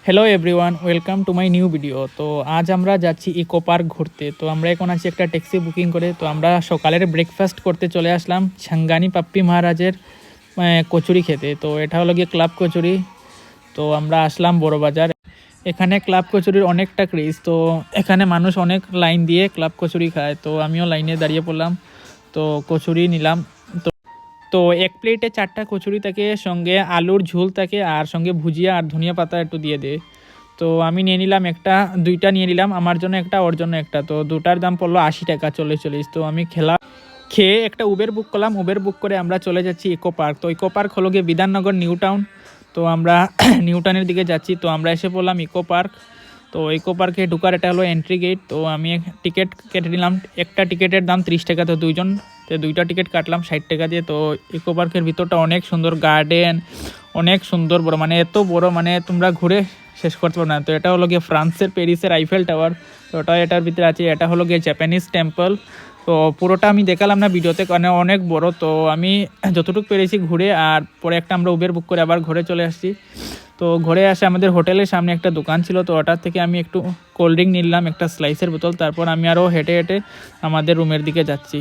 Hello everyone, welcome to my new video. তো আজ আমরা যাচ্ছি ইকো পার্ক ঘুরতে। তো আমরা এখন আছি একটা ট্যাক্সি বুকিং করে। তো আমরা সকালের ব্রেকফাস্ট করতে চলে আসলাম ছাঙ্গানি পাপ্পি মহারাজের কচুরি খেতে। তো এটা হলো গিয়ে ক্লাব কচুরি। তো আমরা আসলাম বড় বাজার। এখানে ক্লাব কচুরির অনেকটা ক্রেজ। তো এখানে মানুষ অনেক লাইন দিয়ে ক্লাব কচুরি খায়। তো আমিও লাইনে দাঁড়িয়ে পড়লাম, তো কচুরি নিলাম। তো তো এক প্লেটে 4টা কচুরি থাকে, সঙ্গে আলুর ঝোল থাকে, আর সঙ্গে ভুজিয়া আর ধনিয়া পাতা একটু দিয়ে দেয়। তো আমি নিয়ে নিলাম দুইটা নিয়ে নিলাম, আমার জন্য একটা, ওর জন্য একটা। তো দুটার দাম পড়লো 80 টাকা, 40। তো আমি খেয়ে একটা উবের বুক করলাম। উবের বুক করে আমরা চলে যাচ্ছি ইকো পার্ক। তো ইকো পার্ক হলো গিয়ে বিধাননগর নিউ টাউন। তো আমরা নিউ টাউনের দিকে যাচ্ছি। তো আমরা এসে পড়লাম ইকো পার্ক। তো ইকো পার্কে ঢোকার এটা হলো এন্ট্রি গেট। তো আমি টিকিট কেটে নিলাম। একটা টিকিটের দাম 30 টাকা। তো দুইটা টিকিট কাটলাম 60 টাকা দিয়ে। তো ইকো পার্কের ভিতরটা অনেক সুন্দর, গার্ডেন অনেক সুন্দর, বড়, মানে এত বড়, মানে তোমরা ঘুরে শেষ করতে পারো না। তো এটা হলো গিয়ে ফ্রান্সের প্যারিসের আইফেল টাওয়ার। তো ওটা এটার ভিতরে আছে। এটা হলো গিয়ে জাপানিজ টেম্পল। তো পুরোটা আমি দেখালাম না ভিডিওতে, কারণ অনেক বড়। তো আমি যতটুকু পেরেছি ঘুরে, আর পরে একটা আমরা উবের বুক করে আবার ঘরে চলে আসছি। তো ঘরে আসে আমাদের হোটেলের সামনে একটা দোকান ছিল। তো ওটার থেকে আমি একটু কোল্ড ড্রিঙ্ক নিলাম, একটা স্লাইসের বোতল। তারপর আমি আরও হেঁটে হেঁটে আমাদের রুমের দিকে যাচ্ছি।